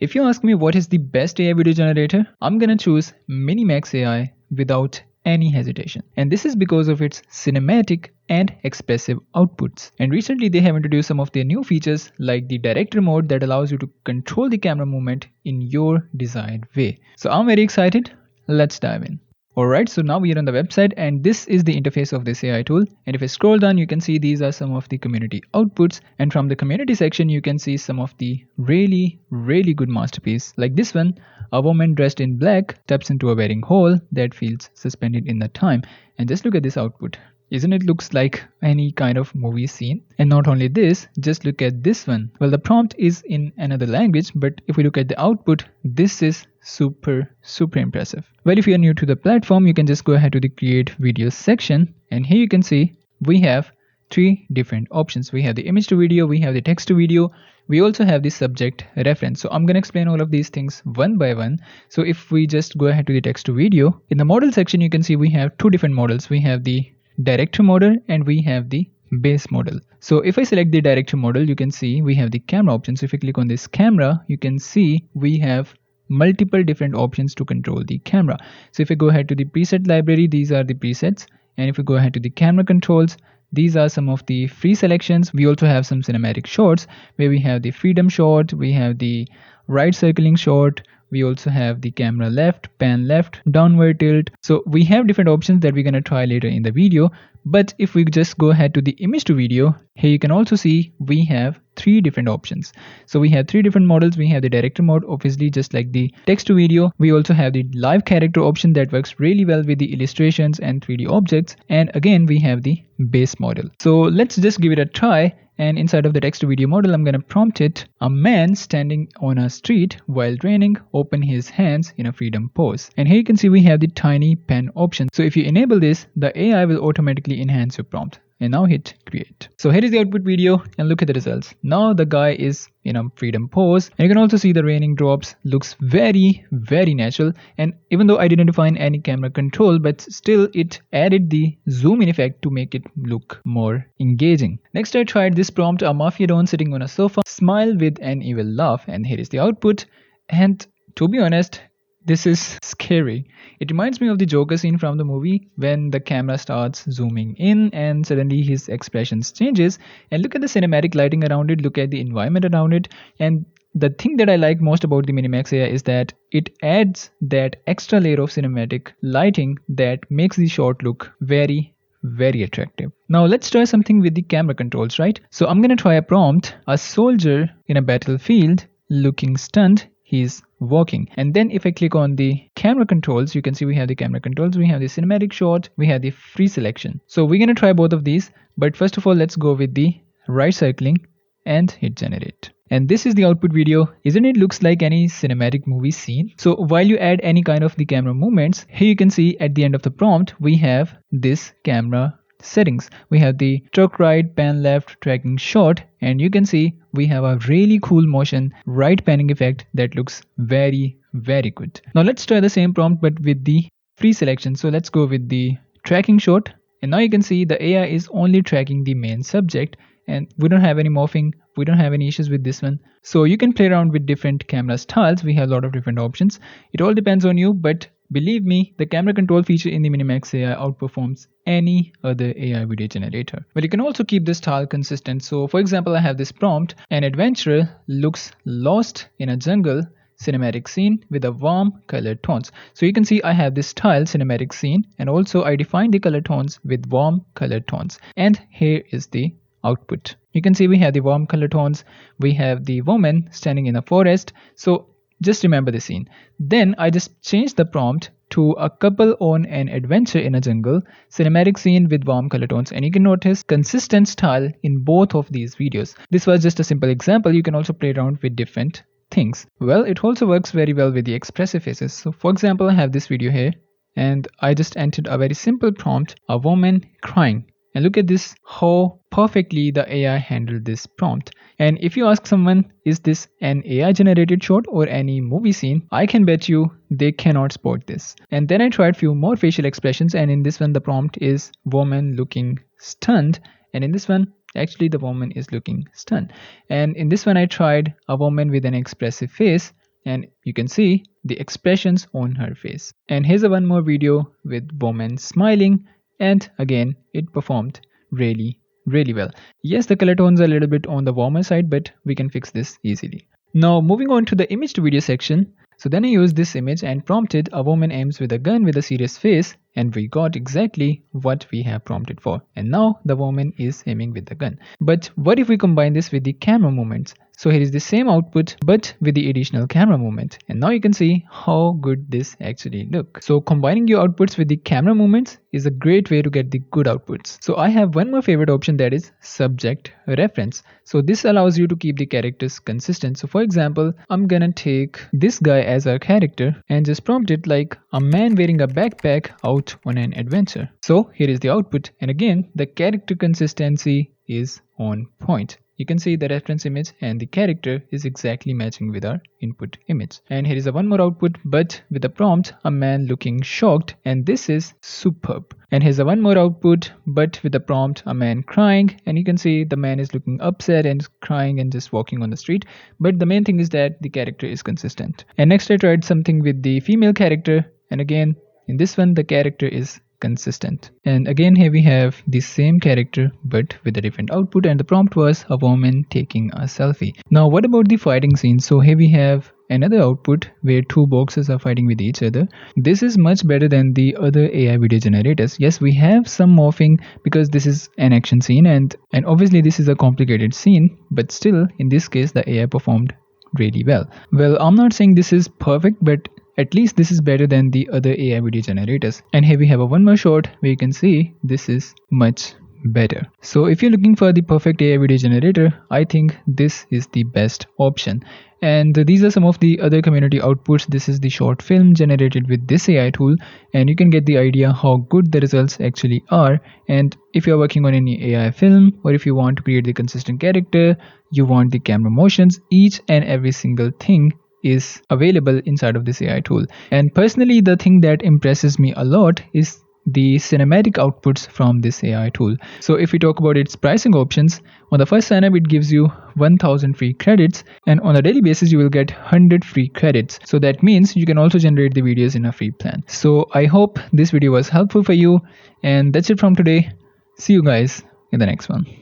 If you ask me what is the best AI video generator, I'm gonna choose Minimax AI without any hesitation. And this is because of its cinematic and expressive outputs. And recently they have introduced some of their new features like the director mode that allows you to control the camera movement in your desired way. So I'm very excited. Let's dive in. Alright, so now we are on the website and this is the interface of this AI tool. And if I scroll down, you can see these are some of the community outputs. And from the community section, you can see some of the really good masterpieces. Like this one, a woman dressed in black steps into a wearing hole that feels suspended in the time. And just look at this output. Isn't it looks like any kind of movie scene? And not only this, just look at this one. Well, the prompt is in another language, but if we look at the output, this is super impressive. Well, if you are new to the platform, you can just go ahead to the create videos section. And here you can see we have three different options. We have the image to video, we have the text to video, we also have the subject reference. So I'm going to explain all of these things one by one. So if we just go ahead to the text to video, in the model section, you can see we have two different models. We have the director model and we have the base model. So if I select the director model, you can see we have the camera option. So if I click on this camera, you can see we have multiple different options to control the camera. So if I go ahead to the preset library, these are the presets. And if we go ahead to the camera controls, these are some of the free selections. We also have some cinematic shots where we have the freedom shot, we have the right circling shot, we also have the camera left, pan left, downward tilt. So we have different options that we're going to try later in the video. But if we just go ahead to the image to video, here you can also see we have three different options. So we have three different models. We have the director mode, obviously just like the text to video. We also have the live character option that works really well with the illustrations and 3D objects. And again, we have the base model. So let's just give it a try. And inside of the text to video model, I'm going to prompt it, a man standing on a street while raining, open his hands in a freedom pose. And here you can see we have the tiny pen option. So if you enable this, the AI will automatically enhance your prompt. And now hit create. So here is the output video and look at the results. Now the guy is in a freedom pose and you can also see the raining drops. Looks very natural. And even though I didn't define any camera control, but still it added the zoom in effect to make it look more engaging. Next I tried this prompt, a mafia don sitting on a sofa, smile with an evil laugh, and here is the output. And to be honest, this is scary. It reminds me of the Joker scene from the movie when the camera starts zooming in and suddenly his expressions changes. And look at the cinematic lighting around it, look at the environment around it. And the thing that I like most about the Minimax AI is that it adds that extra layer of cinematic lighting that makes the shot look very attractive. Now let's try something with the camera controls, right? So I'm gonna try a prompt, a soldier in a battlefield looking stunned. He's walking. And then if I click on the camera controls, you can see we have the camera controls, we have the cinematic shot, we have the free selection. So we're going to try both of these. But first of all, let's go with the right circling and hit generate. And this is the output video. Isn't it looks like any cinematic movie scene? So while you add any kind of the camera movements, here you can see at the end of the prompt, we have this camera settings. We have the stroke right, pan left, tracking shot, and you can see we have a really cool motion right panning effect that looks very good. Now let's try the same prompt but with the free selection. So let's go with the tracking shot, and now you can see the AI is only tracking the main subject and we don't have any morphing, we don't have any issues with this one. So you can play around with different camera styles. We have a lot of different options. It all depends on you, but believe me, the camera control feature in the Minimax AI outperforms any other AI video generator. But you can also keep this style consistent. So for example, I have this prompt, an adventurer looks lost in a jungle cinematic scene with a warm colored tones. So you can see I have this style cinematic scene and also I defined the color tones with warm colored tones. And here is the output. You can see we have the warm color tones, we have the woman standing in a forest. So just remember the scene. Then I just changed the prompt to a couple on an adventure in a jungle cinematic scene with warm color tones, and you can notice consistent style in both of these videos. This was just a simple example. You can also play around with different things. Well, it also works very well with the expressive faces. So for example, I have this video here and I just entered a very simple prompt, a woman crying. And look at this, how perfectly the AI handled this prompt. And if you ask someone, is this an AI generated shot or any movie scene? I can bet you they cannot spot this. And then I tried few more facial expressions, and in this one the prompt is woman looking stunned. And in this one, actually the woman is looking stunned. And in this one I tried a woman with an expressive face and you can see the expressions on her face. And here's a one more video with woman smiling, and again it performed really well. Yes, the color tones are a little bit on the warmer side, but we can fix this easily. Now moving on to the image to video section. So then I used this image and prompted a woman aims with a gun with a serious face, and we got exactly what we have prompted for. And now the woman is aiming with the gun. But what if we combine this with the camera movements? So here is the same output but with the additional camera movement, and now you can see how good this actually looks. So combining your outputs with the camera movements is a great way to get the good outputs. So I have one more favorite option, that is subject reference. So this allows you to keep the characters consistent. So for example, I'm gonna take this guy as our character and just prompt it like a man wearing a backpack out on an adventure. So here is the output, and again the character consistency is on point. You can see the reference image and the character is exactly matching with our input image. And here is a one more output but with a prompt, a man looking shocked, and this is superb. And here's a one more output but with a prompt, a man crying, and you can see the man is looking upset and crying and just walking on the street, but the main thing is that the character is consistent. And next I tried something with the female character, and again in this one the character is consistent. And again here we have the same character but with a different output, and the prompt was a woman taking a selfie. Now what about the fighting scene? So here we have another output where two boxes are fighting with each other. This is much better than the other AI video generators. Yes, we have some morphing because this is an action scene, and obviously this is a complicated scene, but still in this case the AI performed really well. Well, I'm not saying this is perfect, but at least this is better than the other AI video generators. And here we have a one more shot where you can see this is much better. So if you're looking for the perfect AI video generator, I think this is the best option. And these are some of the other community outputs. This is the short film generated with this AI tool, and you can get the idea how good the results actually are. And if you're working on any AI film, or if you want to create the consistent character, you want the camera motions, each and every single thing is available inside of this AI tool. And personally, the thing that impresses me a lot is the cinematic outputs from this AI tool. So if we talk about its pricing options, on the first sign up it gives you 1000 free credits, and on a daily basis you will get 100 free credits. So that means you can also generate the videos in a free plan. So I hope this video was helpful for you, and that's it from today. See you guys in the next one.